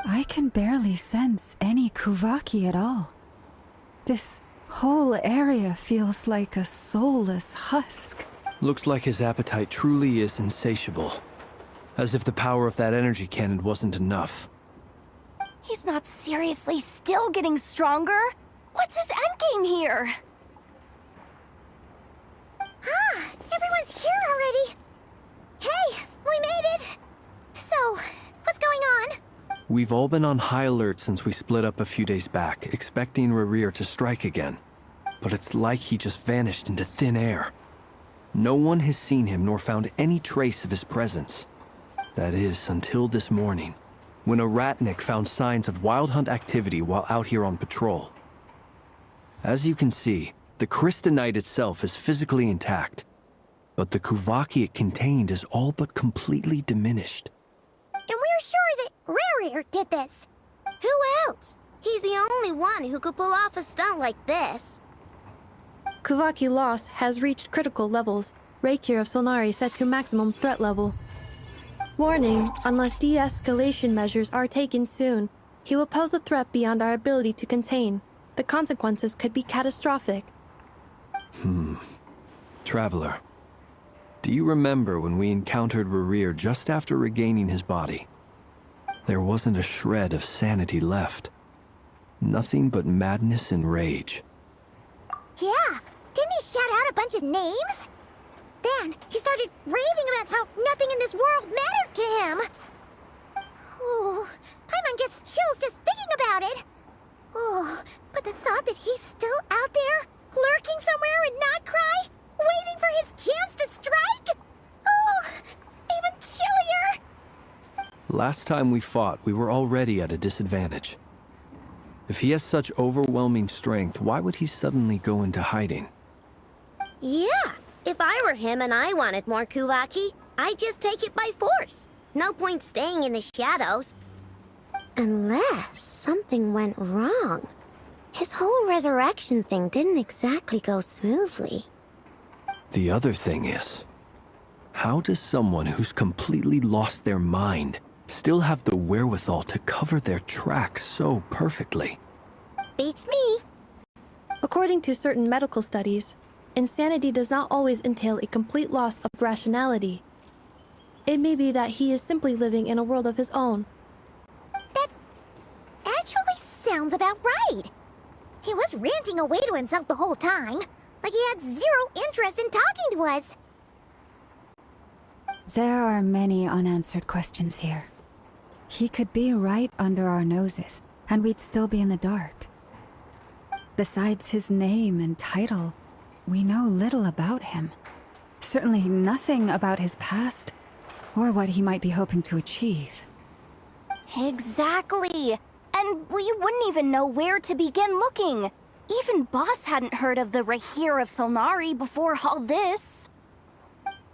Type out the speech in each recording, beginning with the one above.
I can barely sense any Kuvaki at all. This whole area feels like a soulless husk. Looks like his appetite truly is insatiable. As if the power of that energy cannon wasn't enough. He's not seriously still getting stronger? What's his endgame here? Ah, everyone's here already. Hey, we made it. So, what's going on? We've all been on high alert since we split up a few days back, expecting Rerir to strike again. But it's like he just vanished into thin air. No one has seen him nor found any trace of his presence. That is, until this morning, when a ratnik found signs of wild hunt activity while out here on patrol. As you can see, the crystalline itself is physically intact, but the Kuvaki it contained is all but completely diminished. And we're sure that Rerir did this. Who else? He's the only one who could pull off a stunt like this. Kuvaki loss has reached critical levels. Reikir of Solnari set to maximum threat level. Warning, unless de-escalation measures are taken soon, he will pose a threat beyond our ability to contain. The consequences could be catastrophic. Traveler, do you remember when we encountered Rerir just after regaining his body? There wasn't a shred of sanity left. Nothing but madness and rage. Yeah, didn't he shout out a bunch of names? Then he started raving about how nothing in this world mattered to him. Oh, Paimon gets chills just thinking about it. Oh, but the thought that he's still out there, lurking somewhere in Not Krai, waiting for his chance to strike? Oh, even chillier. Last time we fought, we were already at a disadvantage. If he has such overwhelming strength, why would he suddenly go into hiding? Yeah, if I were him and I wanted more Kuvaki, I'd just take it by force. No point staying in the shadows. Unless something went wrong. His whole resurrection thing didn't exactly go smoothly. The other thing is, how does someone who's completely lost their mind still have the wherewithal to cover their tracks so perfectly? Beats me. According to certain medical studies, insanity does not always entail a complete loss of rationality. It may be that he is simply living in a world of his own. That actually sounds about right. He was ranting away to himself the whole time, like he had zero interest in talking to us. There are many unanswered questions here. He could be right under our noses, and we'd still be in the dark. Besides his name and title, we know little about him. Certainly nothing about his past, or what he might be hoping to achieve. Exactly. And we wouldn't even know where to begin looking. Even Boss hadn't heard of the Reikir of Solnari before all this.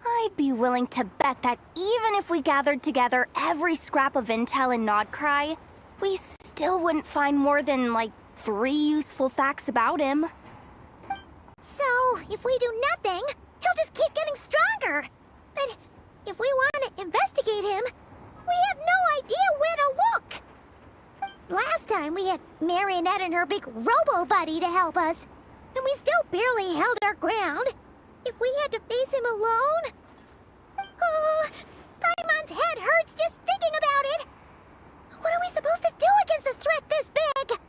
I'd be willing to bet that even if we gathered together every scrap of intel in Nodcry, we still wouldn't find more than, like, 3 useful facts about him. So, if we do nothing, he'll just keep getting stronger. But if we want to investigate him, we have no idea where to look. Last time we had Marionette and her big robo-buddy to help us, and we still barely held our ground. If we had to face him alone... Oh, Paimon's head hurts just thinking about it. What are we supposed to do against a threat this big?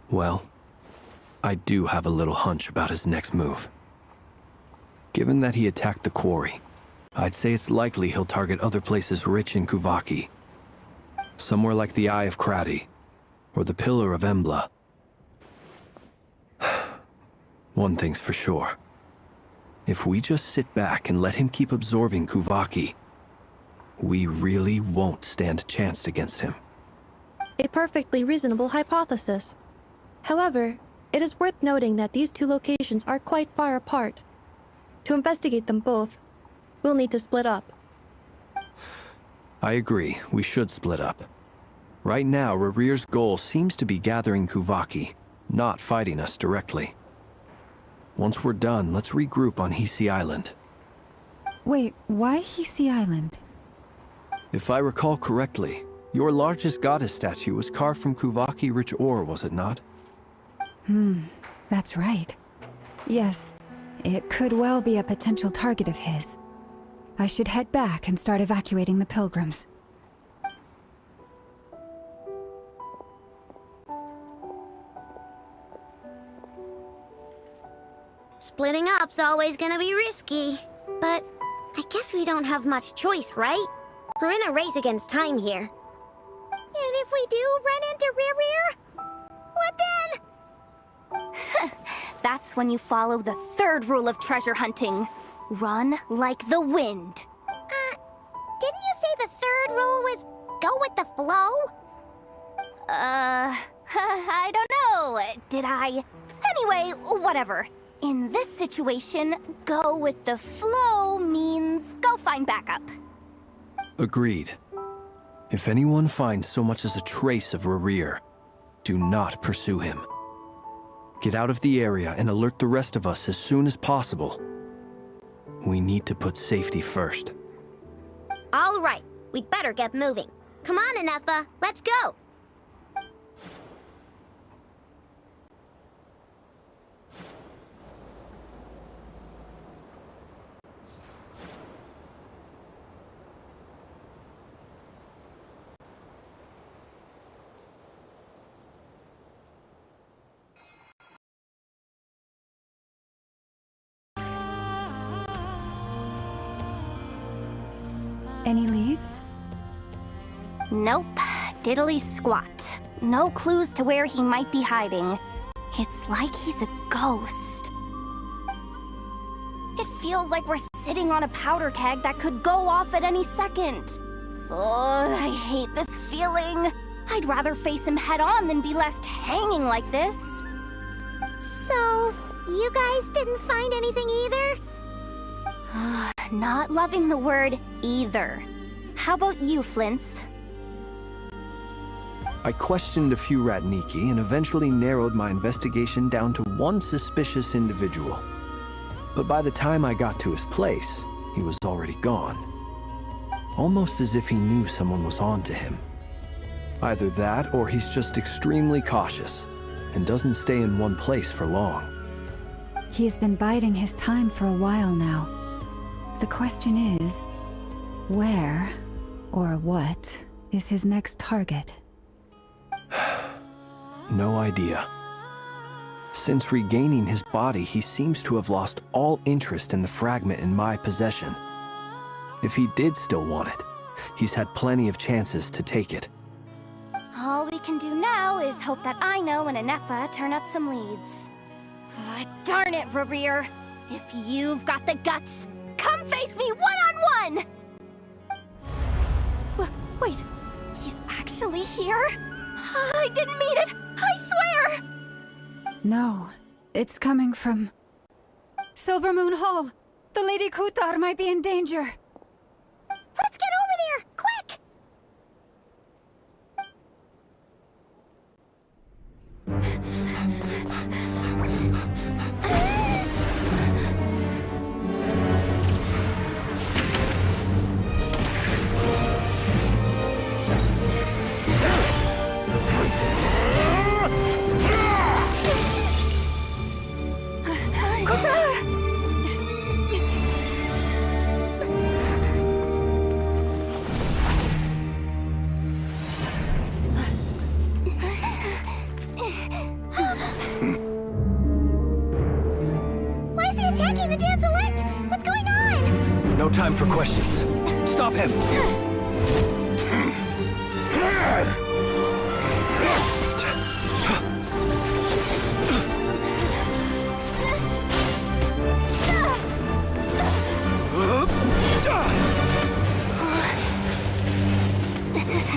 Well, I do have a little hunch about his next move. Given that he attacked the quarry, I'd say it's likely he'll target other places rich in Kuvaki. Somewhere like the Eye of Krai, or the Pillar of Embla. One thing's for sure. If we just sit back and let him keep absorbing Kuvaki, We really won't stand a chance against him. A perfectly reasonable hypothesis. However, it is worth noting that these two locations are quite far apart. To investigate them both, we'll need to split up. I agree, we should split up. Right now, Rarir's goal seems to be gathering Kuvaki, not fighting us directly. Once we're done, let's regroup on Hisi Island. Wait, why Hisi Island? If I recall correctly, your largest goddess statue was carved from Kuvaki rich ore, was it not? That's right. Yes, it could well be a potential target of his. I should head back and start evacuating the pilgrims. Splitting up's always gonna be risky. But I guess we don't have much choice, right? We're in a race against time here. And if we do run into Rear, what then? That's when you follow the third rule of treasure hunting. Run like the wind. Didn't you say the third rule was go with the flow? I don't know. Did I? Anyway, whatever. In this situation, go with the flow means go find backup. Agreed. If anyone finds so much as a trace of Rarir, do not pursue him. Get out of the area and alert the rest of us as soon as possible. We need to put safety first. All right, we'd better get moving. Come on, Anefa, let's go. Any leads? Nope. Diddly squat. No clues to where he might be hiding. It's like he's a ghost. It feels like we're sitting on a powder keg that could go off at any second. Oh, I hate this feeling. I'd rather face him head on than be left hanging like this. So, you guys didn't find anything either? Not loving the word either. How about you, Flints? I questioned a few Ratniki and eventually narrowed my investigation down to one suspicious individual. But by the time I got to his place, he was already gone. Almost as if he knew someone was on to him. Either that, or he's just extremely cautious and doesn't stay in one place for long. He's been biding his time for a while now. The question is, where or what is his next target? No idea. Since regaining his body, he seems to have lost all interest in the fragment in my possession. If he did still want it, he's had plenty of chances to take it. All we can do now is hope that Aino and Anefa turn up some leads. Darn it, Rarir! If you've got the guts, come face me one-on-one! Wait, he's actually here? I didn't mean it! I swear! No, it's coming from... Silver Moon Hall! The Lady Kutar might be in danger! Let's get over there, quick! Why is he attacking the damselette? What's going on? No time for questions. Stop him!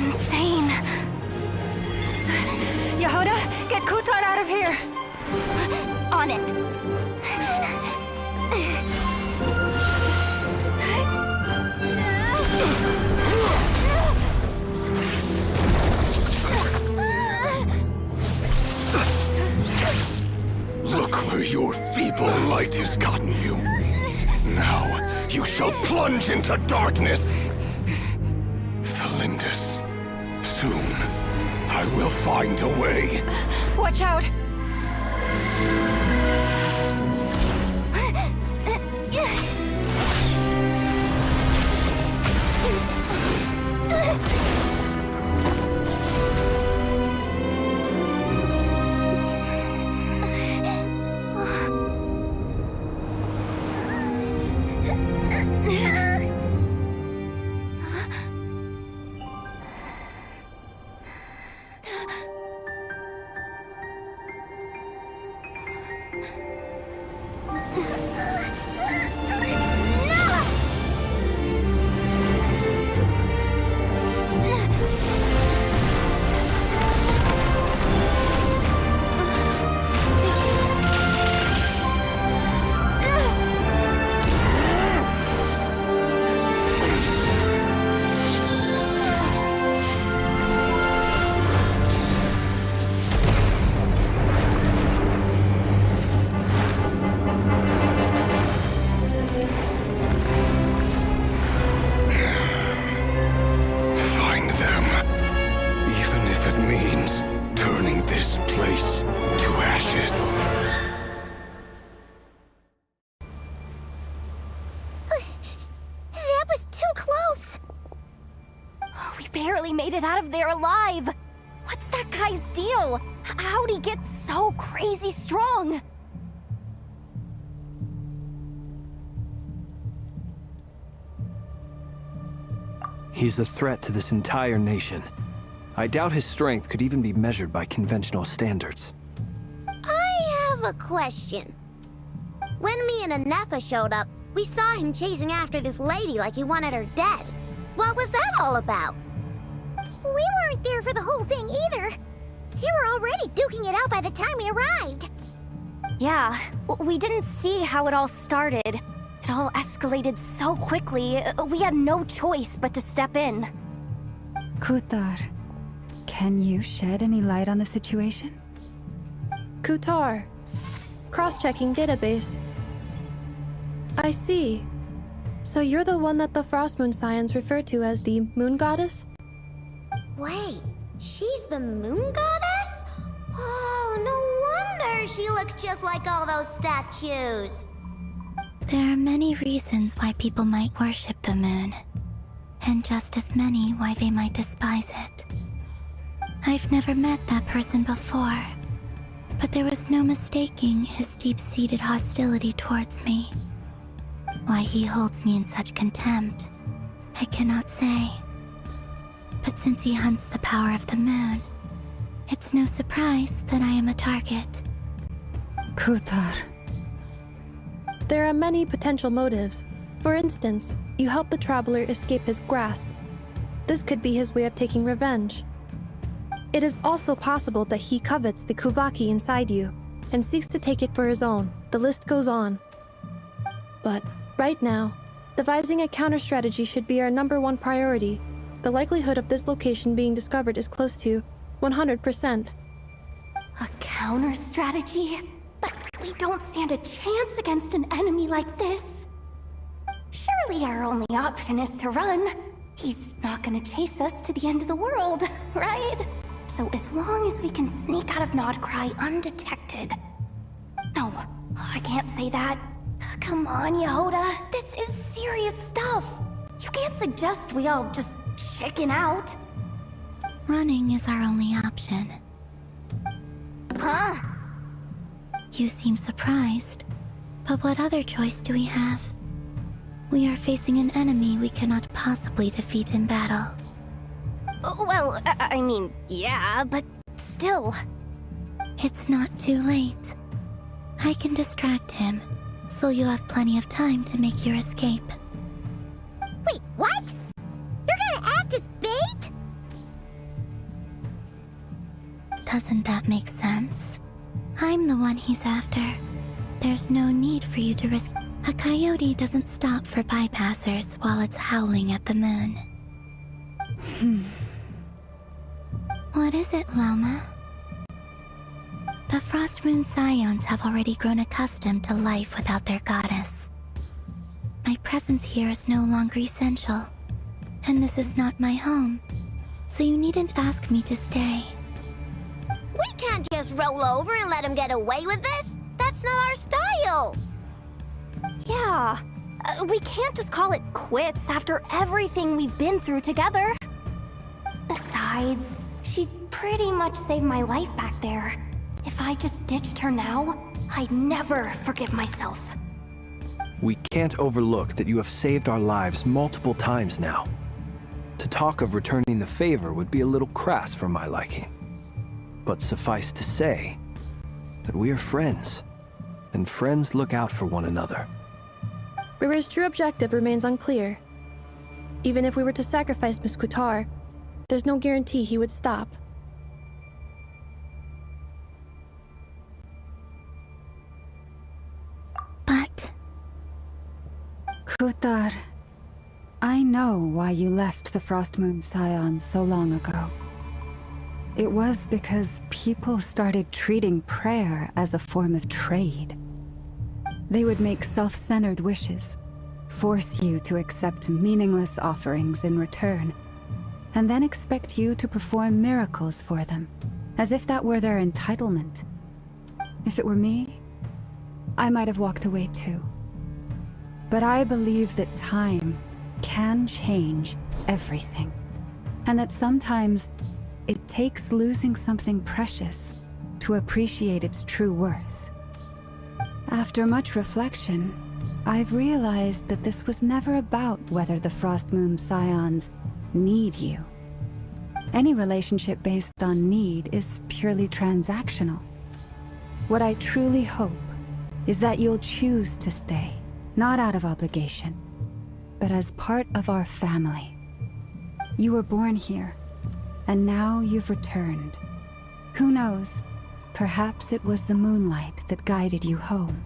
insane. Yehuda, get Kutar out of here! On it. Look where your feeble light has gotten you. Now, you shall plunge into darkness. Thalindus, soon, I will find a way. Watch out! Find them. Even if it means turning this place to ashes. That was too close. We barely made it out of there alive. What's that guy's deal? How'd he get so crazy strong? He's a threat to this entire nation. I doubt his strength could even be measured by conventional standards. I have a question. When me and Anetha showed up, we saw him chasing after this lady like he wanted her dead. What was that all about? We weren't there for the whole thing either. They were already duking it out by the time we arrived. Yeah, we didn't see how it all started. It all escalated so quickly, we had no choice but to step in. Kutar, can you shed any light on the situation? Kutar. Cross-checking database. I see. So you're the one that the Frost Moon Scions refer to as the Moon Goddess? Wait, she's the moon goddess? Oh, no wonder she looks just like all those statues. There are many reasons why people might worship the moon, and just as many why they might despise it. I've never met that person before, but there was no mistaking his deep-seated hostility towards me. Why he holds me in such contempt, I cannot say. But since he hunts the power of the moon, it's no surprise that I am a target. Kutar. There are many potential motives. For instance, you help the traveler escape his grasp. This could be his way of taking revenge. It is also possible that he covets the Kuvaki inside you, and seeks to take it for his own. The list goes on. But, right now, devising a counter-strategy should be our #1 priority. The likelihood of this location being discovered is close to 100%. A counter strategy? But we don't stand a chance against an enemy like this. Surely our only option is to run. He's not gonna chase us to the end of the world, right? So as long as we can sneak out of Krai undetected. No, I can't say that. Come on, Yehuda. This is serious stuff. You can't suggest we all just chicken out. Running is our only option. Huh? You seem surprised, but what other choice do we have? We are facing an enemy we cannot possibly defeat in battle. Well, I mean, yeah, but still. It's not too late. I can distract him, so you have plenty of time to make your escape. Wait, what? You're gonna act as bait? Doesn't that make sense? I'm the one he's after. There's no need for you to risk. A coyote doesn't stop for bypassers while it's howling at the moon. What is it, Loma? The Frost Moon Scions have already grown accustomed to life without their goddess. My presence here is no longer essential, and this is not my home, so you needn't ask me to stay. We can't just roll over and let him get away with this. That's not our style. Yeah, we can't just call it quits after everything we've been through together. Besides, she pretty much saved my life back there. If I just ditched her now, I'd never forgive myself. We can't overlook that you have saved our lives multiple times now. To talk of returning the favor would be a little crass for my liking. But suffice to say that we are friends, and friends look out for one another. River's true objective remains unclear. Even if we were to sacrifice Muskutar, there's no guarantee he would stop. But Kutar, I know why you left the Frost Moon Scions so long ago. It was because people started treating prayer as a form of trade. They would make self-centered wishes, force you to accept meaningless offerings in return, and then expect you to perform miracles for them, as if that were their entitlement. If it were me, I might have walked away too. But I believe that time can change everything, and that sometimes it takes losing something precious to appreciate its true worth. After much reflection, I've realized that this was never about whether the Frost Moon Scions need you. Any relationship based on need is purely transactional. What I truly hope is that you'll choose to stay, not out of obligation, but as part of our family. You were born here, and now you've returned. Who knows? Perhaps it was the moonlight that guided you home.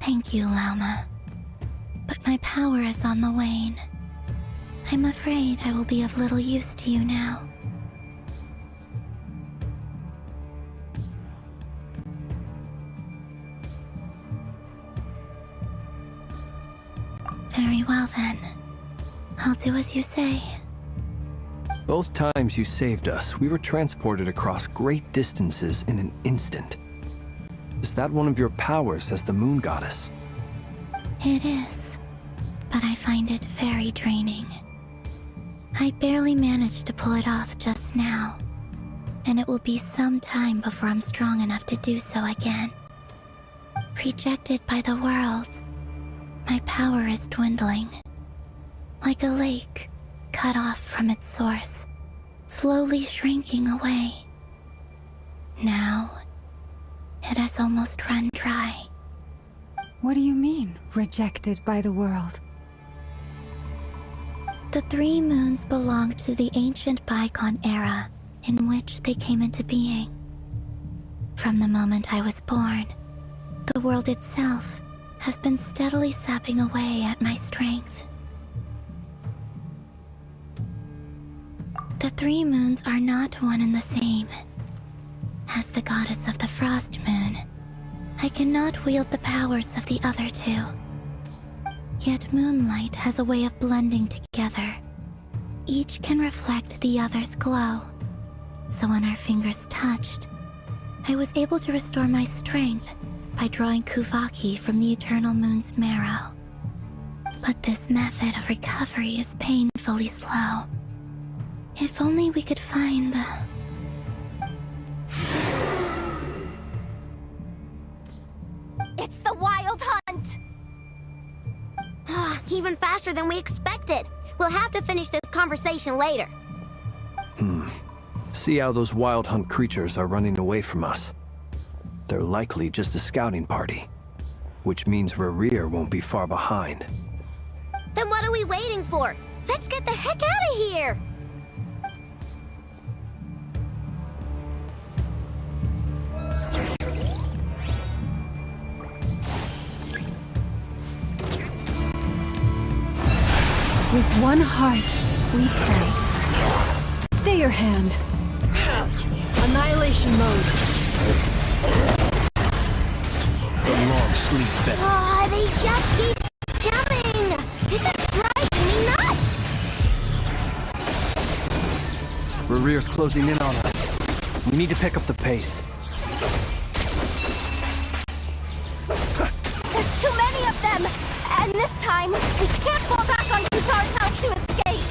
thank you, Lauma. But my power is on the wane. I'm afraid I will be of little use to you now. Very well then. I'll do as you say. Both times you saved us, we were transported across great distances in an instant. Is that one of your powers as the Moon Goddess? It is, but I find it very draining. I barely managed to pull it off just now, and it will be some time before I'm strong enough to do so again. Rejected by the world, my power is dwindling. Like a lake, cut off from its source, slowly shrinking away. Now, it has almost run dry. What do you mean, rejected by the world? The 3 moons belonged to the ancient bygone era in which they came into being. From the moment I was born, the world itself has been steadily sapping away at my strength. The 3 moons are not one and the same. As the goddess of the Frost Moon, I cannot wield the powers of the other 2. Yet moonlight has a way of blending together. Each can reflect the other's glow. So when our fingers touched, I was able to restore my strength by drawing Kuvaki from the eternal moon's marrow. But this method of recovery is painfully slow. If only we could find the... It's the Wild Hunt! Even faster than we expected. We'll have to finish this conversation later. See how those Wild Hunt creatures are running away from us. They're likely just a scouting party, which means Rerir won't be far behind. Then what are we waiting for? Let's get the heck out of here! With one heart, we pray. Stay your hand. Annihilation mode. The long sleep bet. Oh, they just keep coming! This is driving me nuts! Rerear's closing in on us. We need to pick up the pace. There's too many of them! And this time, we can't fall back on Guitar's house to escape!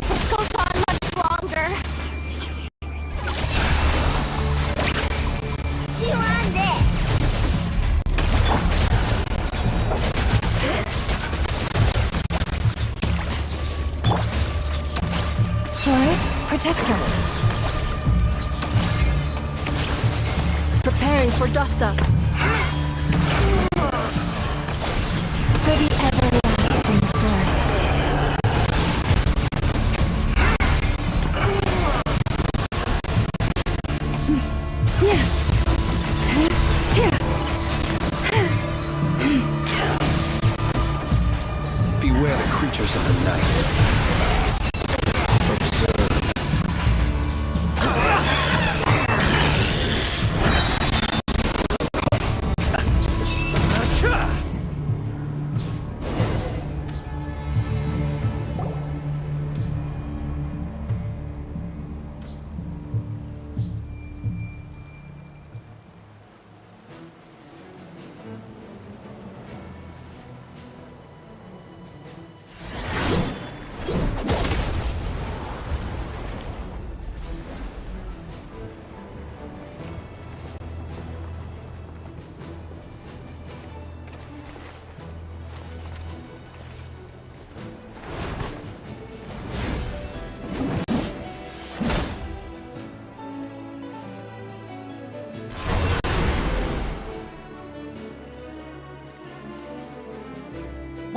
This goes on much longer. Chew on this! Forest, protect us. Preparing for dust up. For the everlasting forest. Beware the creatures of the night. Observe.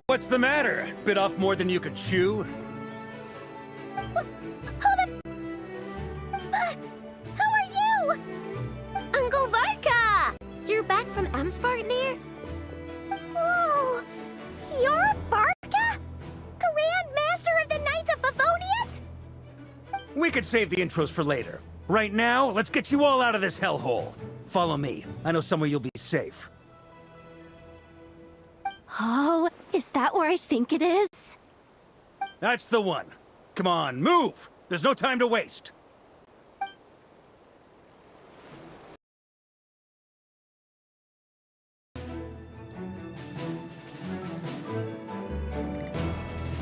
What's the matter? Bit off more than you could chew? Who are you? Uncle Varka! You're back from Amsvartnir? Whoa! You're Varka? Grand Master of the Knights of Favonius? We could save the intros for later. Right now, let's get you all out of this hellhole. Follow me. I know somewhere you'll be safe. Oh, is that where I think it is? That's the one. Come on, move! There's no time to waste.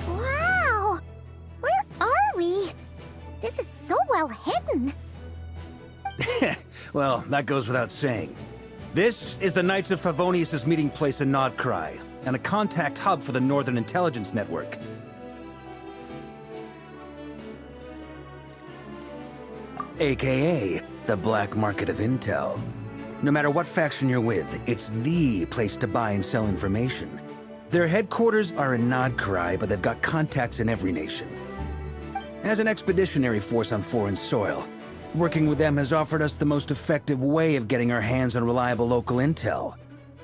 Wow! Where are we? This is so well hidden. Well, that goes without saying. This is the Knights of Favonius' meeting place in Krai, and a contact hub for the Northern Intelligence Network. AKA, the black market of intel. No matter what faction you're with, it's the place to buy and sell information. Their headquarters are in Krai, but they've got contacts in every nation. As an expeditionary force on foreign soil, working with them has offered us the most effective way of getting our hands on reliable local intel.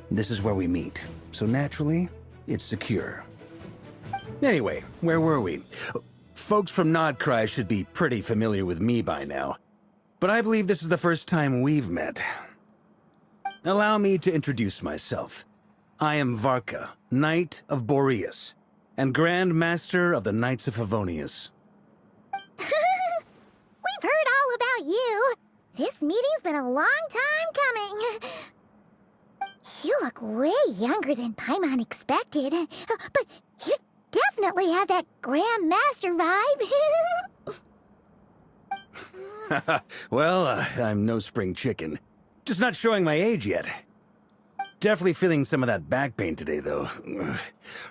This is where we meet, so naturally, it's secure. Anyway, where were we? Folks from Krai should be pretty familiar with me by now, but I believe this is the first time we've met. Allow me to introduce myself. I am Varka, Knight of Boreas, and Grand Master of the Knights of Favonius. We've heard all about you. This meeting's been a long time coming. You look way younger than Paimon expected, but you definitely have that Grand Master vibe. Well, I'm no spring chicken. Just not showing my age yet. Definitely feeling some of that back pain today, though.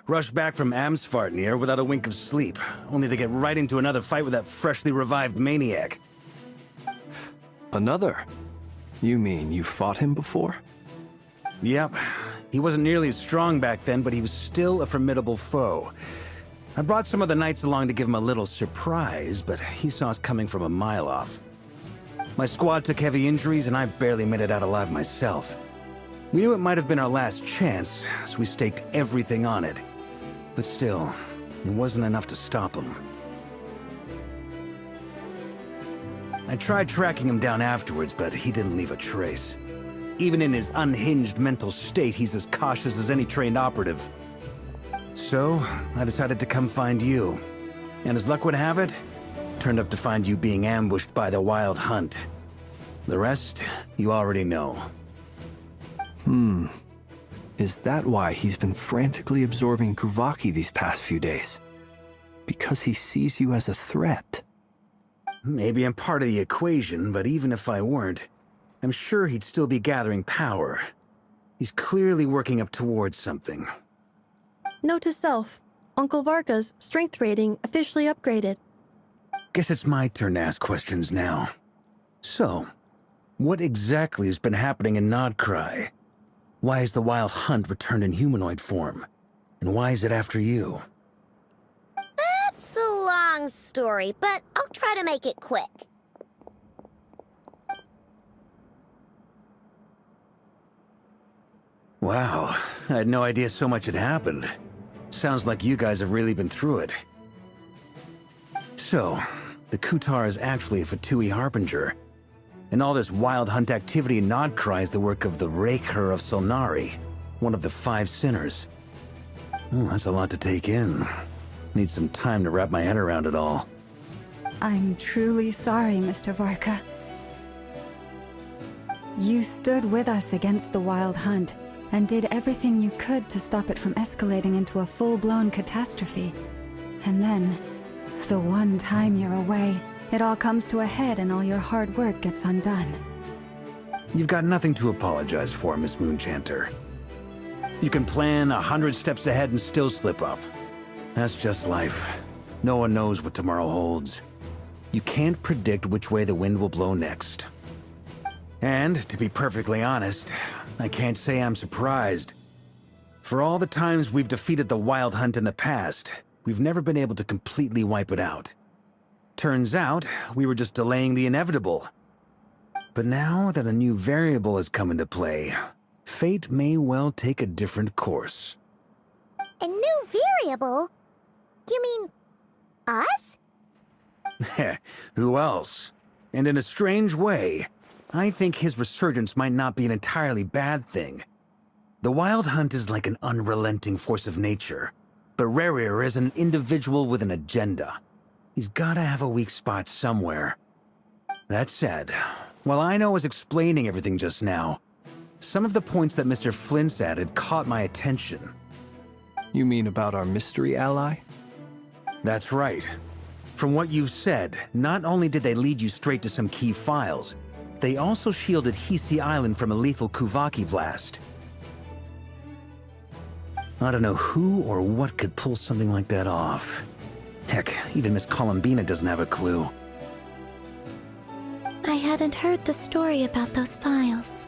Rushed back from Amsvartnir without a wink of sleep, only to get right into another fight with that freshly revived maniac. Another? You mean you fought him before? Yep. He wasn't nearly as strong back then, but he was still a formidable foe. I brought some of the knights along to give him a little surprise, but he saw us coming from a mile off. My squad took heavy injuries, and I barely made it out alive myself. We knew it might have been our last chance, so we staked everything on it. But still, it wasn't enough to stop him. I tried tracking him down afterwards, but he didn't leave a trace. Even in his unhinged mental state, he's as cautious as any trained operative. So, I decided to come find you. And as luck would have it, turned up to find you being ambushed by the Wild Hunt. The rest, you already know. Is that why he's been frantically absorbing Kuvaki these past few days? Because he sees you as a threat? Maybe I'm part of the equation, but even if I weren't, I'm sure he'd still be gathering power. He's clearly working up towards something. Note to self, Uncle Varka's strength rating officially upgraded. Guess it's my turn to ask questions now. So, what exactly has been happening in Krai? Why has the Wild Hunt returned in humanoid form? And why is it after you? That's a long story, but I'll try to make it quick. Wow, I had no idea so much had happened. Sounds like you guys have really been through it. So, the Kutar is actually a Fatui Harbinger. And all this Wild Hunt activity in Krai is the work of the Raker of Solnari, one of the 5 sinners. That's a lot to take in. Need some time to wrap my head around it all. I'm truly sorry, Mr. Varka. You stood with us against the Wild Hunt and did everything you could to stop it from escalating into a full-blown catastrophe. And then, the one time you're away, it all comes to a head and all your hard work gets undone. You've got nothing to apologize for, Miss Moonchanter. You can plan 100 steps ahead and still slip up. That's just life. No one knows what tomorrow holds. You can't predict which way the wind will blow next. And, to be perfectly honest, I can't say I'm surprised. For all the times we've defeated the Wild Hunt in the past, we've never been able to completely wipe it out. Turns out, we were just delaying the inevitable. But now that a new variable has come into play, fate may well take a different course. A new variable? You mean... us? Who else? And in a strange way, I think his resurgence might not be an entirely bad thing. The Wild Hunt is like an unrelenting force of nature, but Rerir is an individual with an agenda. He's gotta have a weak spot somewhere. That said, while I was explaining everything just now, some of the points that Mr. Flint's added caught my attention. You mean about our mystery ally? That's right. From what you've said, not only did they lead you straight to some key files, they also shielded Hisi Island from a lethal Kuvaki blast. I don't know who or what could pull something like that off. Heck, even Miss Columbina doesn't have a clue. I hadn't heard the story about those files.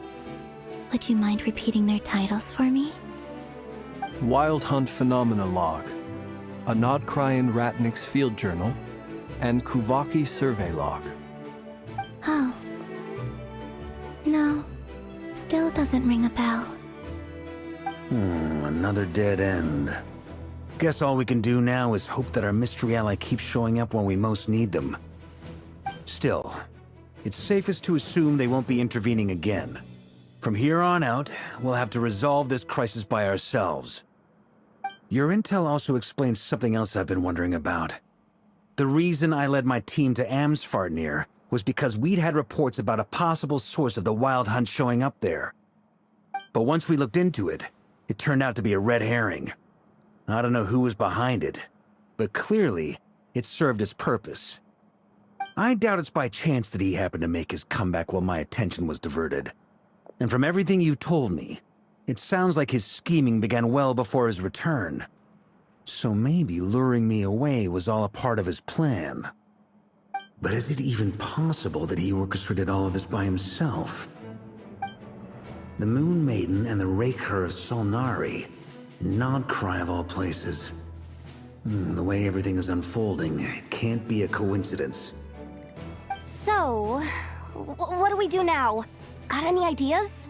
Would you mind repeating their titles for me? Wild Hunt Phenomena Log, a Nodkrayan Ratnik's Field Journal, and Kuvaki Survey Log. Oh. No. Still doesn't ring a bell. Another dead end. Guess all we can do now is hope that our mystery ally keeps showing up when we most need them. Still, it's safest to assume they won't be intervening again. From here on out, we'll have to resolve this crisis by ourselves. Your intel also explains something else I've been wondering about. The reason I led my team to Amsfartnir was because we'd had reports about a possible source of the Wild Hunt showing up there. But once we looked into it, it turned out to be a red herring. I don't know who was behind it, but clearly, it served its purpose. I doubt it's by chance that he happened to make his comeback while my attention was diverted. And from everything you told me, it sounds like his scheming began well before his return. So maybe luring me away was all a part of his plan. But is it even possible that he orchestrated all of this by himself? The Moon Maiden and the Raker of Solnari, Krai of all places. The way everything is unfolding, it can't be a coincidence. So, what do we do now? Got any ideas?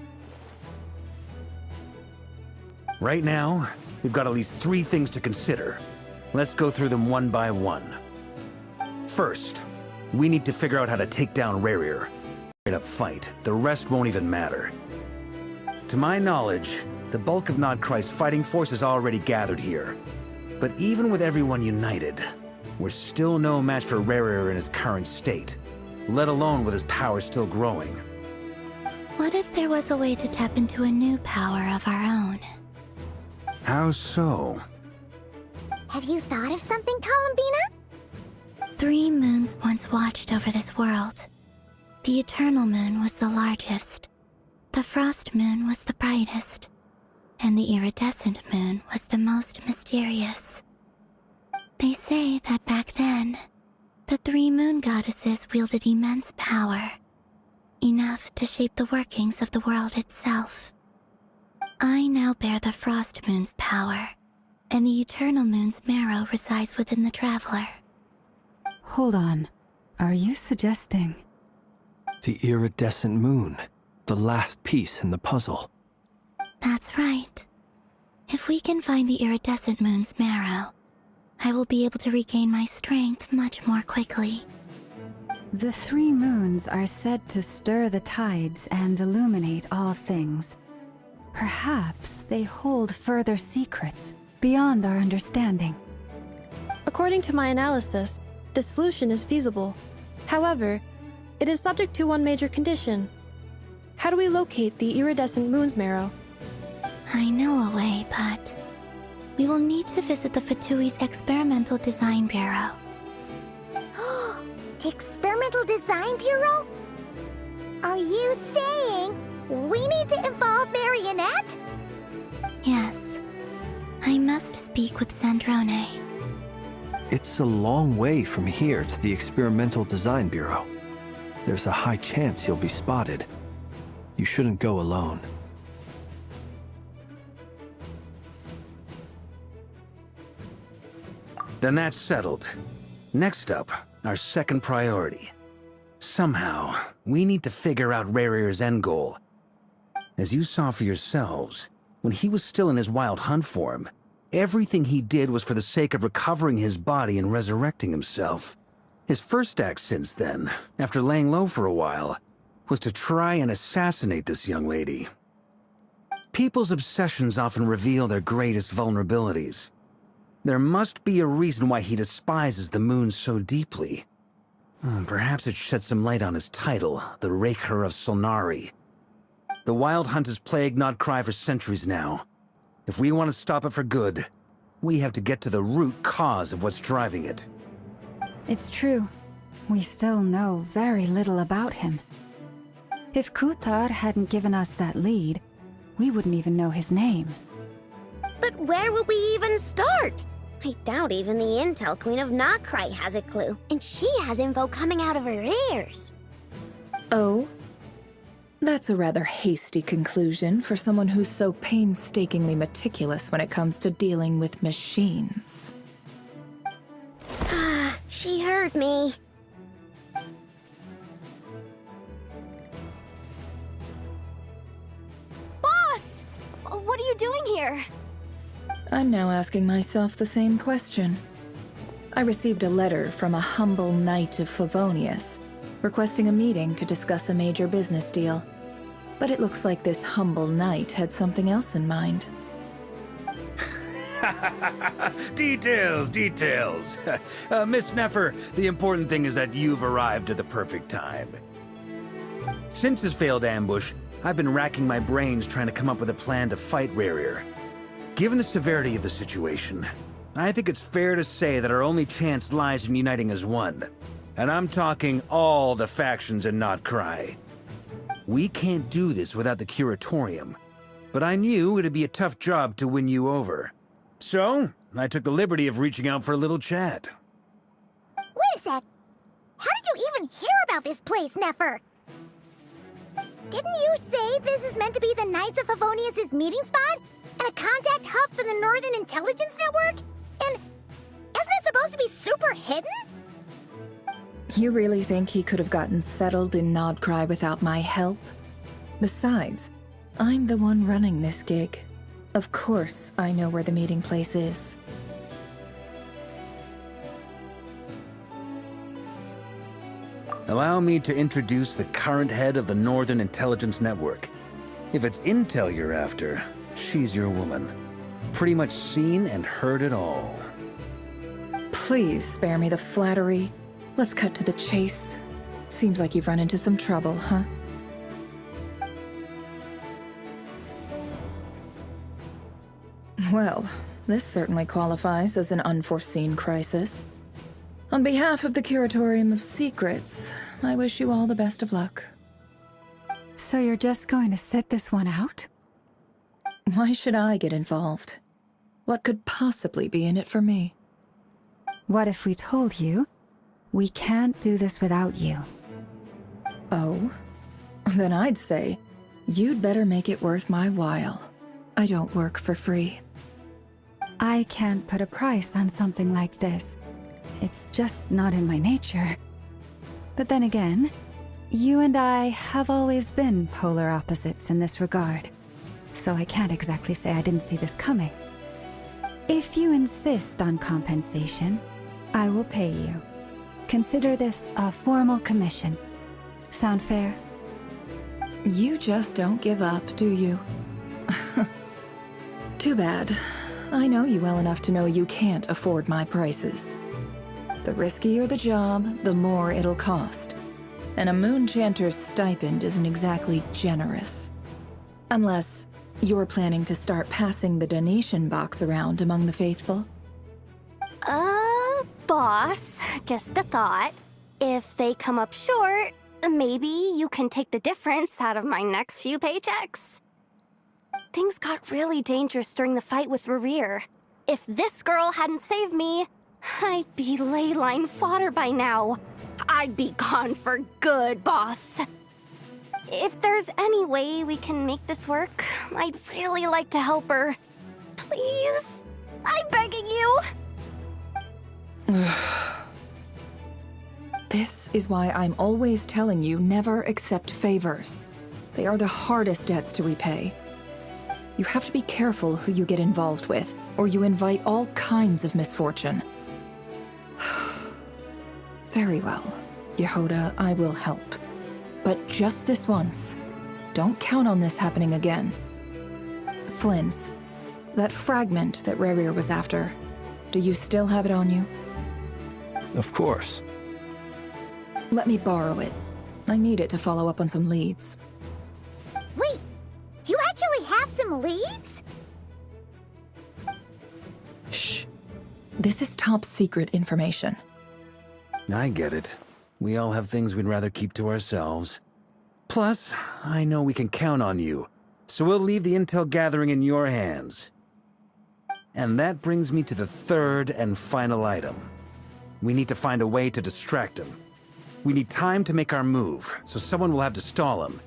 Right now, we've got at least 3 things to consider. Let's go through them one by one. First, we need to figure out how to take down Rarier. Straight up fight. The rest won't even matter. To my knowledge, the bulk of Krai's fighting force is already gathered here. But even with everyone united, we're still no match for Rarier in his current state, let alone with his power still growing. What if there was a way to tap into a new power of our own? How so? Have you thought of something, Columbina? 3 moons once watched over this world. The Eternal Moon was the largest. The Frost Moon was the brightest. And the Iridescent Moon was the most mysterious. They say that back then, the 3 moon goddesses wielded immense power. Enough to shape the workings of the world itself. I now bear the Frost Moon's power, and the Eternal Moon's marrow resides within the Traveler. Hold on. Are you suggesting... The iridescent moon, the last piece in the puzzle. That's right. If we can find the Iridescent Moon's marrow, I will be able to regain my strength much more quickly. The 3 moons are said to stir the tides and illuminate all things. Perhaps they hold further secrets beyond our understanding. According to my analysis, the solution is feasible. However, it is subject to one major condition. How do we locate the Iridescent Moon's marrow? I know a way, but we will need to visit the Fatui's Experimental Design Bureau. The Experimental Design Bureau? Are you saying we need to involve Marionette? Yes. I must speak with Sandrone. It's a long way from here to the Experimental Design Bureau. There's a high chance you'll be spotted. You shouldn't go alone. Then that's settled. Next up, our second priority. Somehow, we need to figure out Rarier's end goal. As you saw for yourselves, when he was still in his wild hunt form, everything he did was for the sake of recovering his body and resurrecting himself. His first act since then, after laying low for a while, was to try and assassinate this young lady. People's obsessions often reveal their greatest vulnerabilities. There must be a reason why he despises the moon so deeply. Perhaps it sheds some light on his title, the Raker of Solnari. The Wild Hunt has plagued Krai for centuries now. If we want to stop it for good, we have to get to the root cause of what's driving it. It's true. We still know very little about him. If Kuthar hadn't given us that lead, we wouldn't even know his name. But where would we even start? I doubt even the Intel Queen of Krai has a clue, and she has info coming out of her ears. Oh? That's a rather hasty conclusion for someone who's so painstakingly meticulous when it comes to dealing with machines. She heard me. Boss! What are you doing here? I'm now asking myself the same question. I received a letter from a humble knight of Favonius, requesting a meeting to discuss a major business deal. But it looks like this humble knight had something else in mind. Details, details. Miss Neffer, the important thing is that you've arrived at the perfect time. Since his failed ambush, I've been racking my brains trying to come up with a plan to fight Rarier. Given the severity of the situation, I think it's fair to say that our only chance lies in uniting as one. And I'm talking all the factions in Krai. We can't do this without the Curatorium, but I knew it'd be a tough job to win you over. So, I took the liberty of reaching out for a little chat. Wait a sec. How did you even hear about this place, Neffer? Didn't you say this is meant to be the Knights of Favonius' meeting spot? And a contact hub for the Northern Intelligence Network? And isn't it supposed to be super hidden? You really think he could have gotten settled in Krai without my help? Besides, I'm the one running this gig. Of course I know where the meeting place is. Allow me to introduce the current head of the Northern Intelligence Network. If it's intel you're after, she's your woman. Pretty much seen and heard it all. Please spare me the flattery. Let's cut to the chase. Seems like you've run into some trouble, huh? Well, this certainly qualifies as an unforeseen crisis. On behalf of the Curatorium of Secrets, I wish you all the best of luck. So you're just going to sit this one out? Why should I get involved? What could possibly be in it for me? What if we told you we can't do this without you? Oh? Then I'd say, you'd better make it worth my while. I don't work for free. I can't put a price on something like this. It's just not in my nature. But then again, you and I have always been polar opposites in this regard. So I can't exactly say I didn't see this coming. If you insist on compensation, I will pay you. Consider this a formal commission. Sound fair? You just don't give up, do you? Too bad. I know you well enough to know you can't afford my prices. The riskier the job, the more it'll cost. And a Moonchanter's stipend isn't exactly generous. Unless you're planning to start passing the donation box around among the faithful. Boss, just a thought. If they come up short, maybe you can take the difference out of my next few paychecks. Things got really dangerous during the fight with Rerir. If this girl hadn't saved me, I'd be ley line fodder by now. I'd be gone for good, boss. If there's any way we can make this work, I'd really like to help her. Please? I'm begging you. This is why I'm always telling you never accept favors. They are the hardest debts to repay. You have to be careful who you get involved with, or you invite all kinds of misfortune. Very well, Yehoda, I will help. But just this once. Don't count on this happening again. Flynn's, that fragment that Rerir was after, do you still have it on you? Of course. Let me borrow it. I need it to follow up on some leads. Wait, you actually have some leads? Shh. This is top secret information. I get it. We all have things we'd rather keep to ourselves. Plus, I know we can count on you, so we'll leave the intel gathering in your hands. And that brings me to the third and final item. We need to find a way to distract him. We need time to make our move, so someone will have to stall him.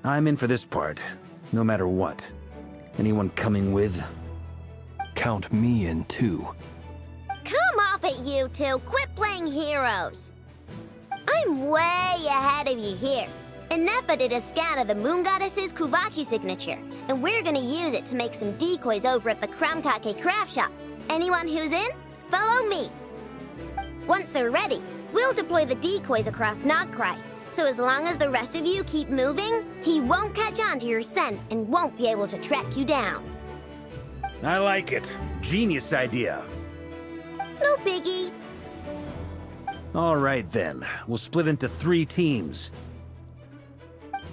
I'm in for this part, no matter what. Anyone coming with? Count me in too. Come off it, you two. Quit playing heroes. I'm way ahead of you here. Nefa did a scan of the Moon Goddess's Kuvaki signature, and we're gonna use it to make some decoys over at the Kramkake craft shop. Anyone who's in, follow me. Once they're ready, we'll deploy the decoys across Krai. So as long as the rest of you keep moving, he won't catch on to your scent and won't be able to track you down. I like it. Genius idea. No biggie. All right then, we'll split into 3 teams.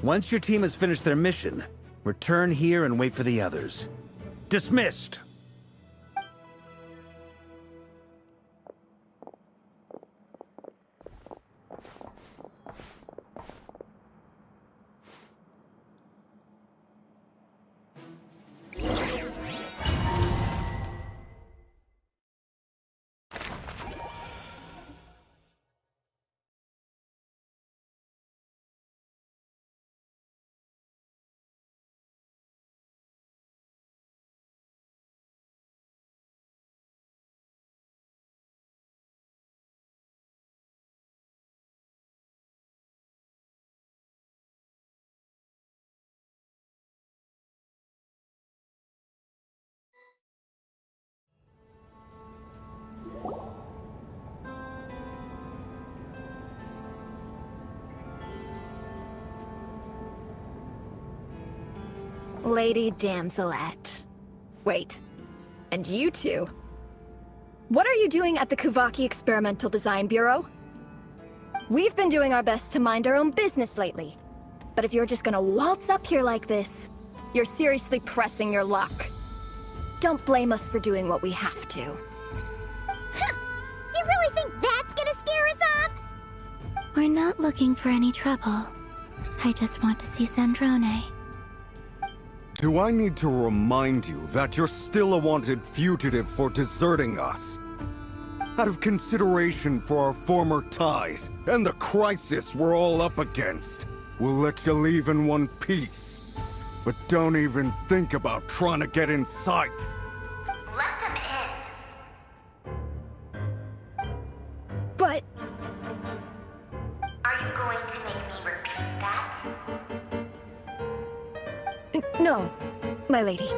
Once your team has finished their mission, return here and wait for the others. Dismissed! Lady Damselette. Wait, and you two? What are you doing at the Kuvaki Experimental Design Bureau? We've been doing our best to mind our own business lately. But if you're just gonna waltz up here like this, you're seriously pressing your luck. Don't blame us for doing what we have to. Huh. You really think that's gonna scare us off? We're not looking for any trouble. I just want to see Zandrone. Do I need to remind you that you're still a wanted fugitive for deserting us? Out of consideration for our former ties and the crisis we're all up against, we'll let you leave in one piece. But don't even think about trying to get inside. Let them in. But... Are you going to make me repeat that? No, my lady.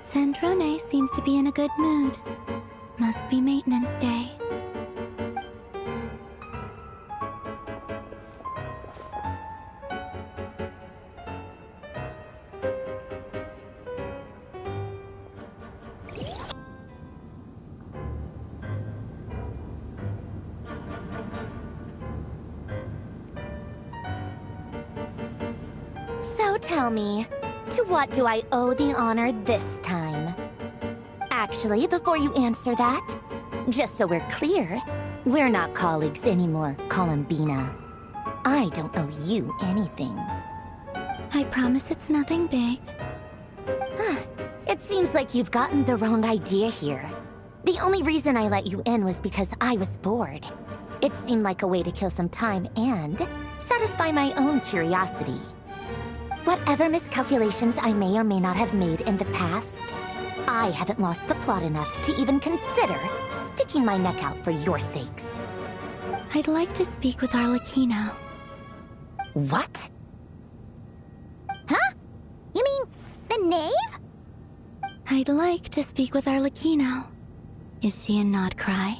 Zandrone seems to be in a good mood. Must be maintenance day. So tell me, to what do I owe the honor this time? Actually, before you answer that, just so we're clear, we're not colleagues anymore, Columbina. I don't owe you anything. I promise it's nothing big. It seems like you've gotten the wrong idea here. The only reason I let you in was because I was bored. It seemed like a way to kill some time and satisfy my own curiosity. Whatever miscalculations I may or may not have made in the past, I haven't lost the plot enough to even consider sticking my neck out for your sakes. I'd like to speak with Arlecchino. What? Huh? You mean the knave? I'd like to speak with Arlecchino. Is she in Nod Krai?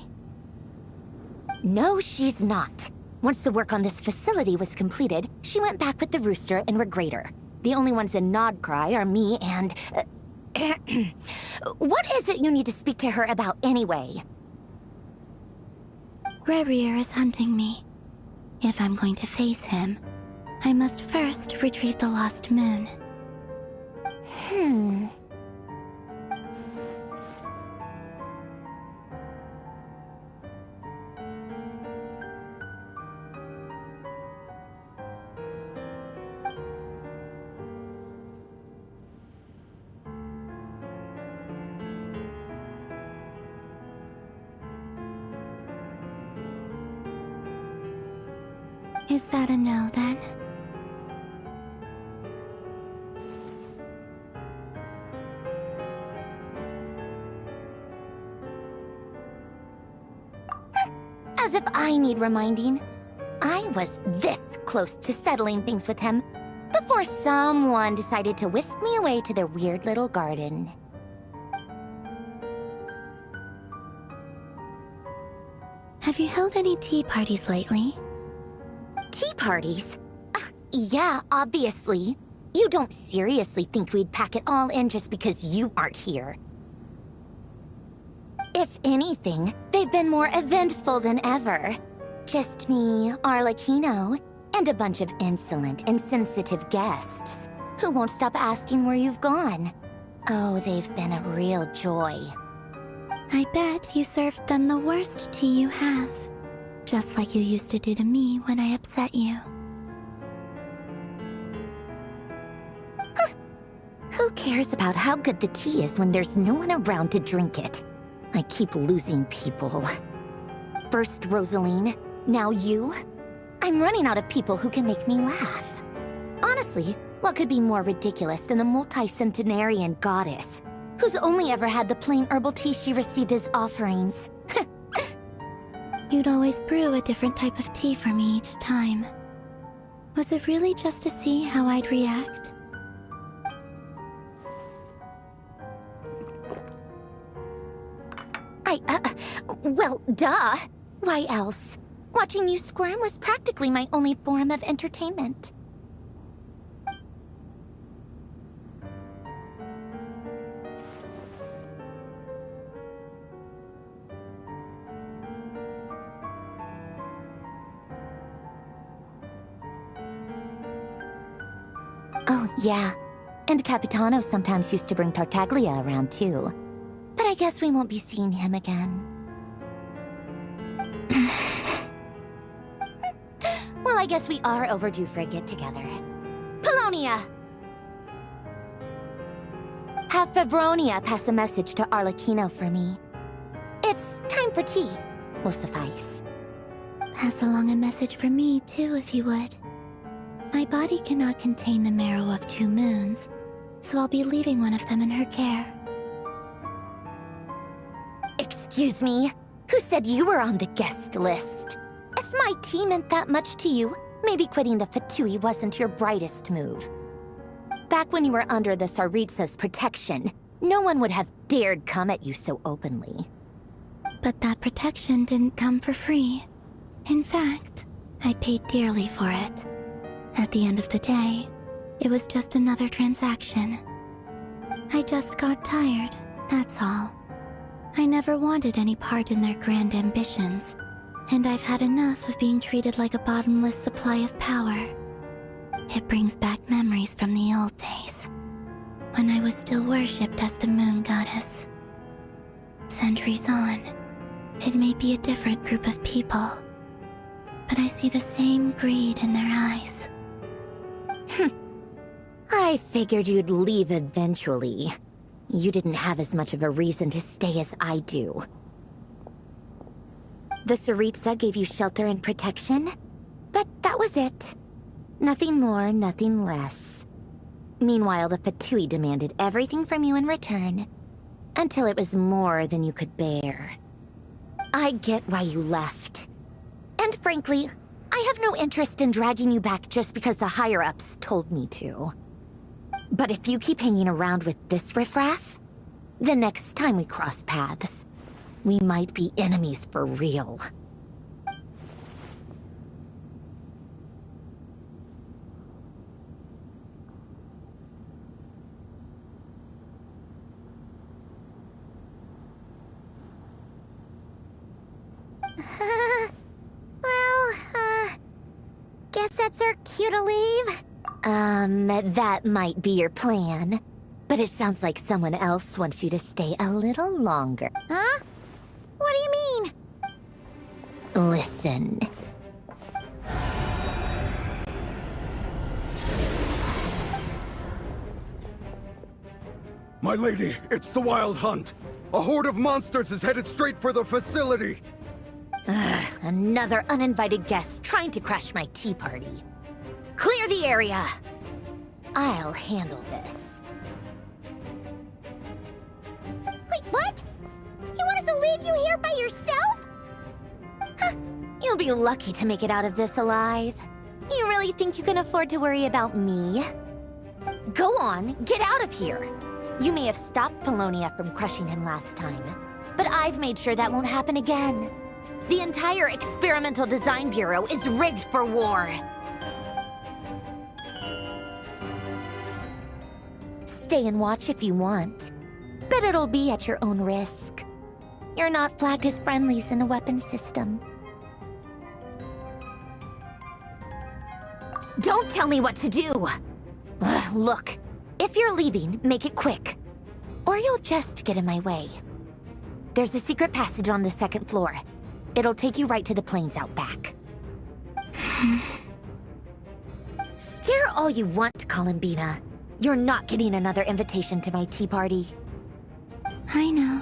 No, she's not. Once the work on this facility was completed, she went back with the Rooster and Regrator. The only ones in Nod Krai are me and... What is it you need to speak to her about anyway? Rerir is hunting me. If I'm going to face him, I must first retrieve the lost moon. Is that a no, then? As if I need reminding. I was this close to settling things with him before someone decided to whisk me away to their weird little garden. Have you held any tea parties lately? Tea parties? Yeah, obviously. You don't seriously think we'd pack it all in just because you aren't here. If anything, they've been more eventful than ever. Just me, Arlecchino, and a bunch of insolent, insensitive guests who won't stop asking where you've gone. Oh, they've been a real joy. I bet you served them the worst tea you have. Just like you used to do to me when I upset you. Who cares about how good the tea is when there's no one around to drink it? I keep losing people. First Rosaline, now you. I'm running out of people who can make me laugh. Honestly, what could be more ridiculous than the multi-centenarian goddess, who's only ever had the plain herbal tea she received as offerings? You'd always brew a different type of tea for me each time. Was it really just to see how I'd react? Well, duh. Why else? Watching you squirm was practically my only form of entertainment. Oh, yeah. And Capitano sometimes used to bring Tartaglia around, too. But I guess we won't be seeing him again. Well, I guess we are overdue for a get-together. Polonia! Have Febronia pass a message to Arlecchino for me. It's time for tea. Will suffice. Pass along a message for me, too, if you would. My body cannot contain the marrow of 2 moons, so I'll be leaving one of them in her care. Excuse me? Who said you were on the guest list? If my tea meant that much to you, maybe quitting the Fatui wasn't your brightest move. Back when you were under the Tsaritsa's protection, no one would have dared come at you so openly. But that protection didn't come for free. In fact, I paid dearly for it. At the end of the day, it was just another transaction. I just got tired, that's all. I never wanted any part in their grand ambitions, and I've had enough of being treated like a bottomless supply of power. It brings back memories from the old days, when I was still worshipped as the moon goddess. Centuries on, it may be a different group of people, but I see the same greed in their eyes. I figured you'd leave eventually. You didn't have as much of a reason to stay as I do. The Tsaritsa gave you shelter and protection, but that was it. Nothing more, nothing less. Meanwhile, the Fatui demanded everything from you in return, until it was more than you could bear. I get why you left. And frankly, I have no interest in dragging you back just because the higher-ups told me to. But if you keep hanging around with this riffraff, the next time we cross paths, we might be enemies for real. Guess that's our cue to leave? That might be your plan. But it sounds like someone else wants you to stay a little longer. Huh? What do you mean? Listen. My lady, it's the Wild Hunt. A horde of monsters is headed straight for the facility. Ugh, another uninvited guest trying to crash my tea party. Clear the area! I'll handle this. Wait, what? You want us to leave you here by yourself? Huh, you'll be lucky to make it out of this alive. You really think you can afford to worry about me? Go on, get out of here. You may have stopped Polonia from crushing him last time, but I've made sure that won't happen again. The entire Experimental Design Bureau is rigged for war. Stay and watch if you want, but it'll be at your own risk. You're not flagged as friendlies in a weapons system. Don't tell me what to do! Ugh, look, if you're leaving, make it quick. Or you'll just get in my way. There's a secret passage on the 2nd floor. It'll take you right to the plains out back. Stare all you want, Columbina. You're not getting another invitation to my tea party. I know.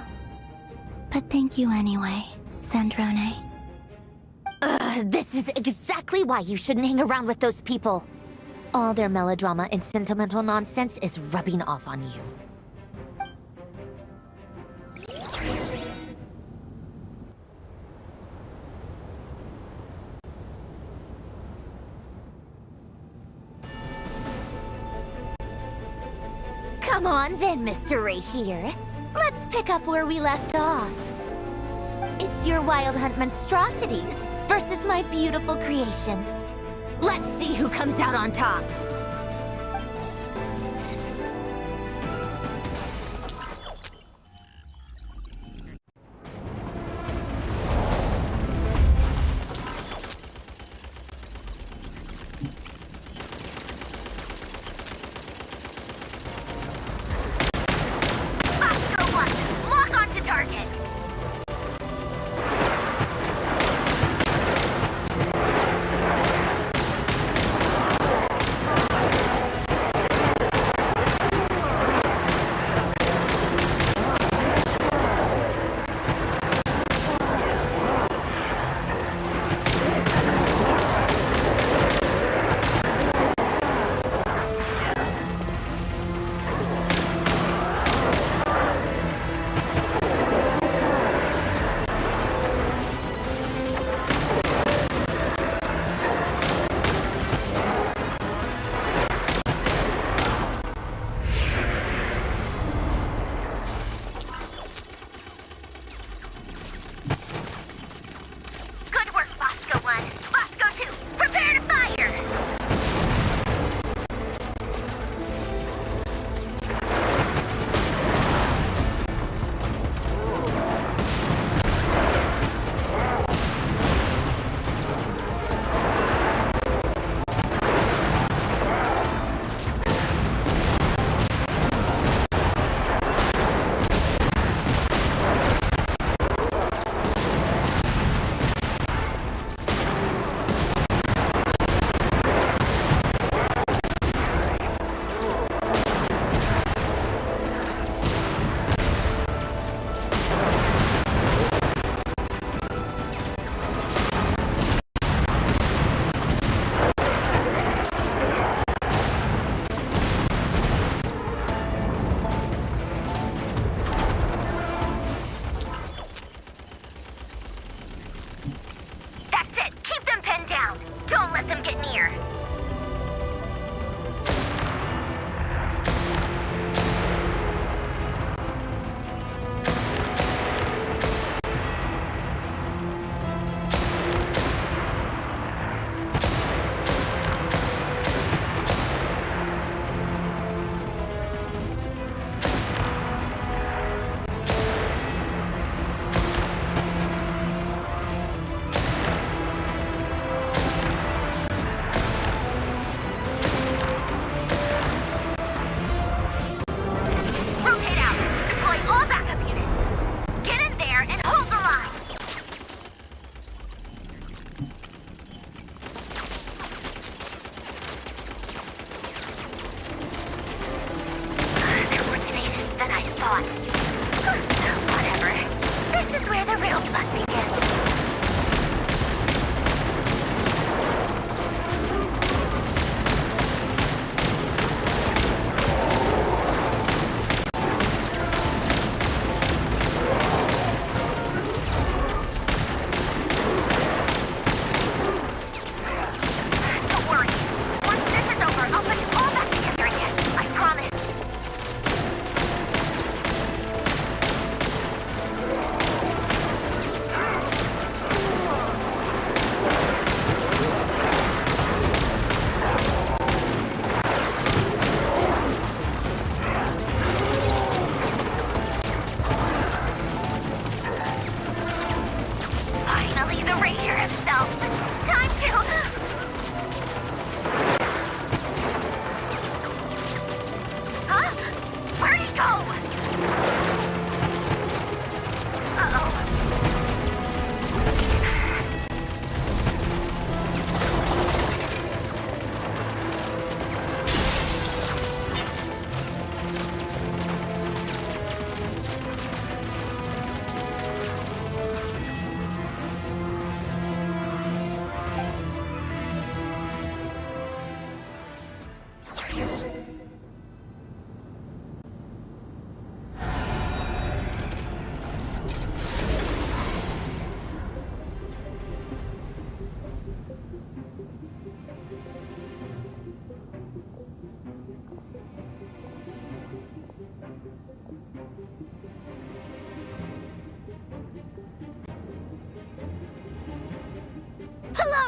But thank you anyway, Sandrone. This is exactly why you shouldn't hang around with those people. All their melodrama and sentimental nonsense is rubbing off on you. Come on then, Mr. Ray here. Let's pick up where we left off. It's your Wild Hunt monstrosities versus my beautiful creations. Let's see who comes out on top.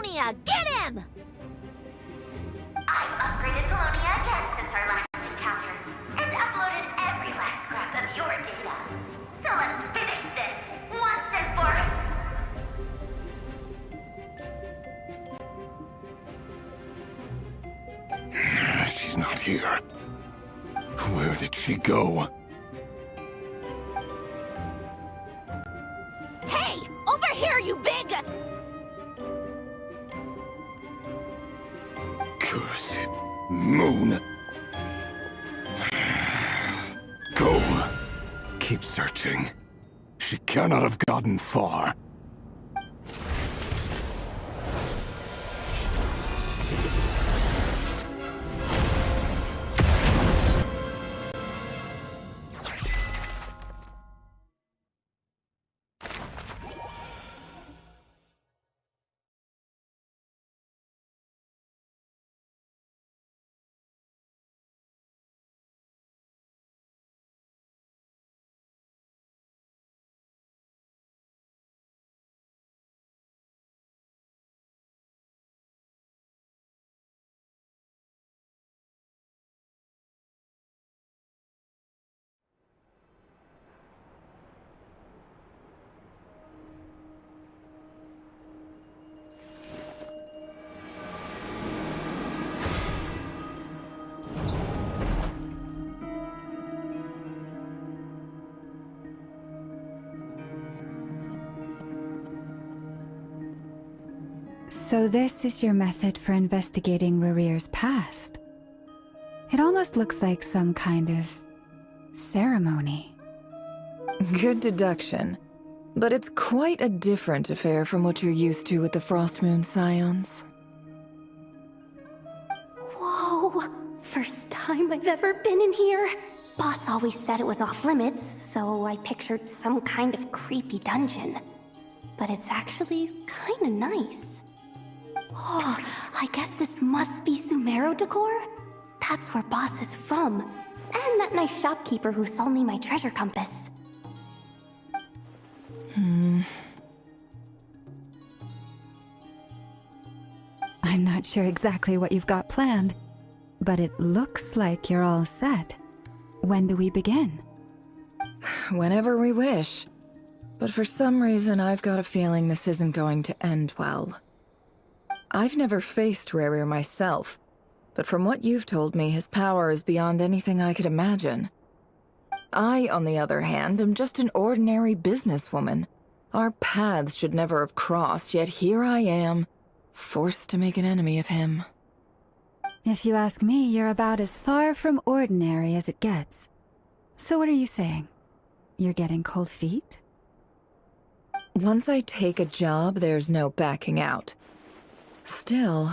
Polonia! Get him! I've upgraded Polonia again since our last encounter, and uploaded every last scrap of your data. So let's finish this, once and for all. She's not here. Where did she go? Hey! Over here, you big... Cursed moon. Go. Keep searching. She cannot have gotten far. So this is your method for investigating Rarir's past. It almost looks like some kind of ceremony. Good deduction. But it's quite a different affair from what you're used to with the Frostmoon Scions. Whoa! First time I've ever been in here. Boss always said it was off limits, so I pictured some kind of creepy dungeon. But it's actually kinda nice. Oh, I guess this must be Sumero decor? That's where Boss is from. And that nice shopkeeper who sold me my treasure compass. I'm not sure exactly what you've got planned, but it looks like you're all set. When do we begin? Whenever we wish. But for some reason, I've got a feeling this isn't going to end well. I've never faced Rarir myself, but from what you've told me, his power is beyond anything I could imagine. I, on the other hand, am just an ordinary businesswoman. Our paths should never have crossed, yet here I am, forced to make an enemy of him. If you ask me, you're about as far from ordinary as it gets. So what are you saying? You're getting cold feet? Once I take a job, there's no backing out. Still,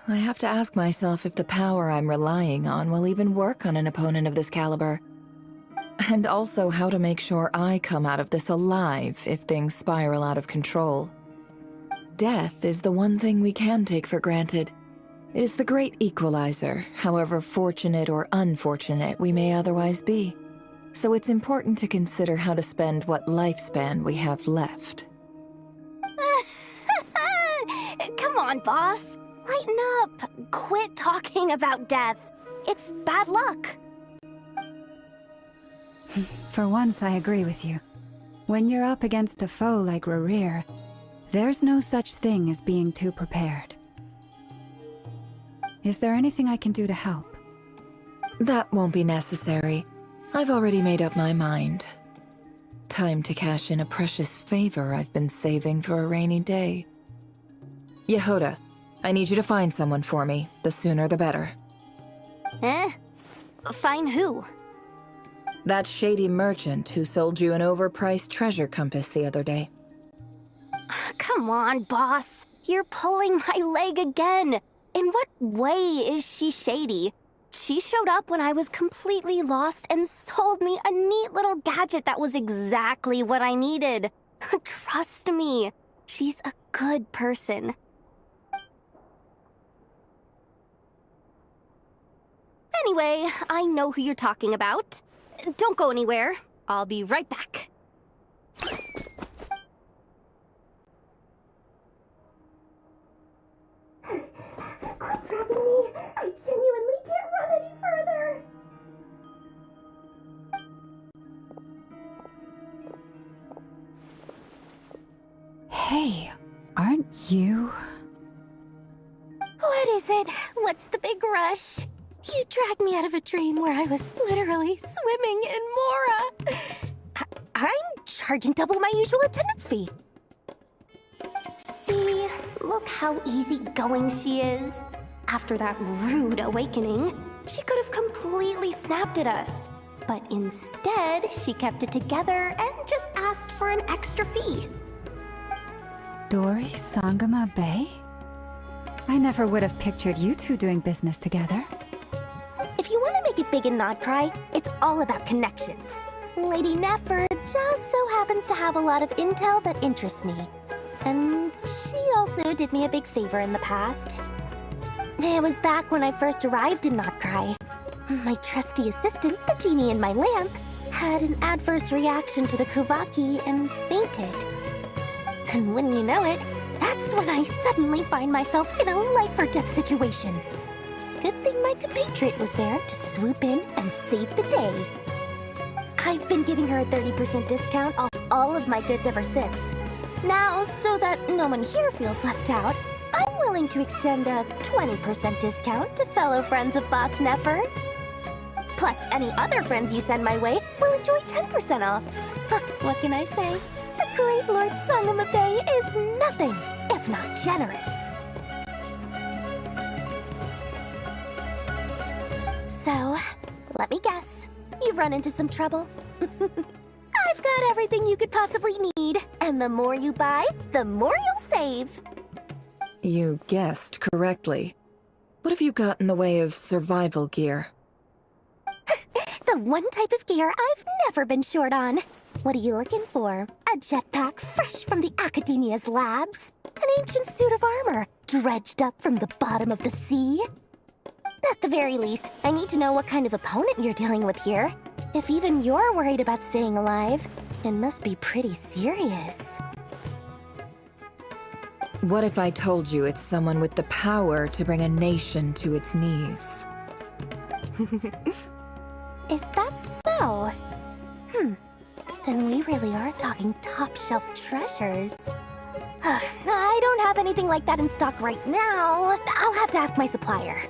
I have to ask myself if the power I'm relying on will even work on an opponent of this caliber. And also how to make sure I come out of this alive if things spiral out of control. Death is the one thing we can take for granted. It is the great equalizer, however fortunate or unfortunate we may otherwise be. So it's important to consider how to spend what lifespan we have left. Come on, boss. Lighten up. Quit talking about death. It's bad luck. For once, I agree with you. When you're up against a foe like Rarir, there's no such thing as being too prepared. Is there anything I can do to help? That won't be necessary. I've already made up my mind. Time to cash in a precious favor I've been saving for a rainy day. Yehoda, I need you to find someone for me. The sooner the better. Eh? Find who? That shady merchant who sold you an overpriced treasure compass the other day. Come on, boss. You're pulling my leg again. In what way is she shady? She showed up when I was completely lost and sold me a neat little gadget that was exactly what I needed. Trust me, she's a good person. Anyway, I know who you're talking about. Don't go anywhere. I'll be right back. Hey, aren't you... What is it? What's the big rush? You dragged me out of a dream where I was literally swimming in Mora. I'm charging double my usual attendance fee. See, look how easygoing she is. After that rude awakening, she could have completely snapped at us. But instead, she kept it together and just asked for an extra fee. Dori Sangama Bay? I never would have pictured you two doing business together. If you want to make it big in Krai, it's all about connections. Lady Nefer just so happens to have a lot of intel that interests me. And she also did me a big favor in the past. It was back when I first arrived in Krai. My trusty assistant, the genie in my lamp, had an adverse reaction to the Kuvaki and fainted. And wouldn't you know it, that's when I suddenly find myself in a life-or-death situation. Good thing my compatriot was there to swoop in and save the day. I've been giving her a 30% discount off all of my goods ever since. Now, so that no one here feels left out, I'm willing to extend a 20% discount to fellow friends of Boss Nefer. Plus, any other friends you send my way will enjoy 10% off. What can I say? The great Lord Sangama Bay is nothing if not generous. So, let me guess. You've run into some trouble? I've got everything you could possibly need. And the more you buy, the more you'll save. You guessed correctly. What have you got in the way of survival gear? The one type of gear I've never been short on. What are you looking for? A jetpack fresh from the Academia's labs? An ancient suit of armor dredged up from the bottom of the sea? At the very least, I need to know what kind of opponent you're dealing with here. If even you're worried about staying alive, it must be pretty serious. What if I told you it's someone with the power to bring a nation to its knees? Is that so? Then we really are talking top-shelf treasures. I don't have anything like that in stock right now. I'll have to ask my supplier.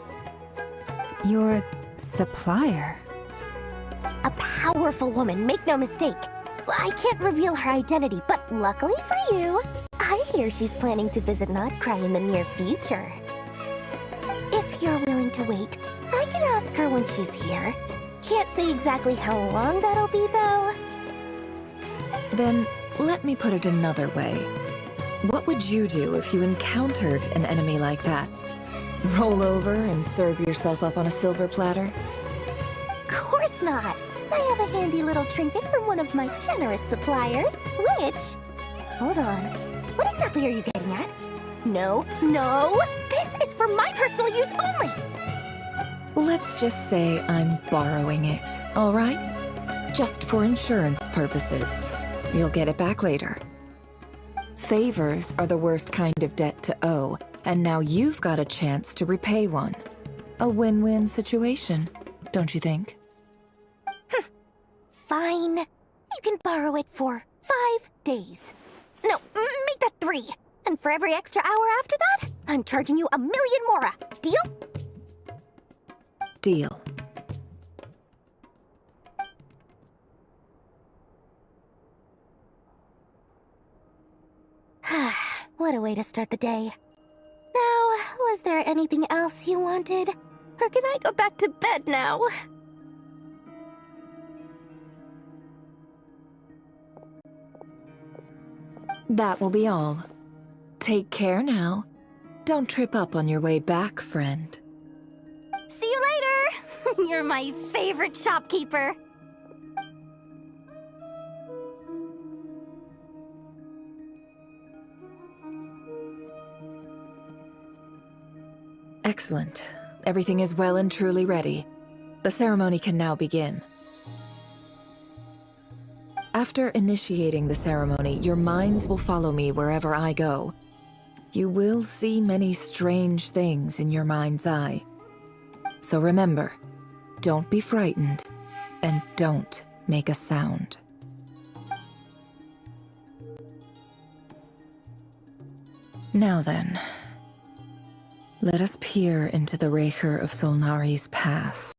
Your supplier? A powerful woman, make no mistake. I can't reveal her identity, but luckily for you, I hear she's planning to visit Krai in the near future. If you're willing to wait, I can ask her when she's here. Can't say exactly how long that'll be, though. Then, let me put it another way. What would you do if you encountered an enemy like that? Roll over and serve yourself up on a silver platter? Of course not! I have a handy little trinket from one of my generous suppliers, which... Hold on. What exactly are you getting at? No, no! This is for my personal use only! Let's just say I'm borrowing it, all right? Just for insurance purposes. You'll get it back later. Favors are the worst kind of debt to owe, and now you've got a chance to repay one. A win-win situation, don't you think? Fine. You can borrow it for 5 days. No, make that 3. And for every extra hour after that, I'm charging you 1,000,000 mora. Deal? Deal. What a way to start the day. Now, was there anything else you wanted? Or can I go back to bed now? That will be all. Take care now. Don't trip up on your way back, friend. See you later! You're my favorite shopkeeper. Excellent. Everything is well and truly ready. The ceremony can now begin. After initiating the ceremony, your minds will follow me wherever I go. You will see many strange things in your mind's eye. So remember, don't be frightened, and don't make a sound. Now then, let us peer into the Raker of Solnari's past.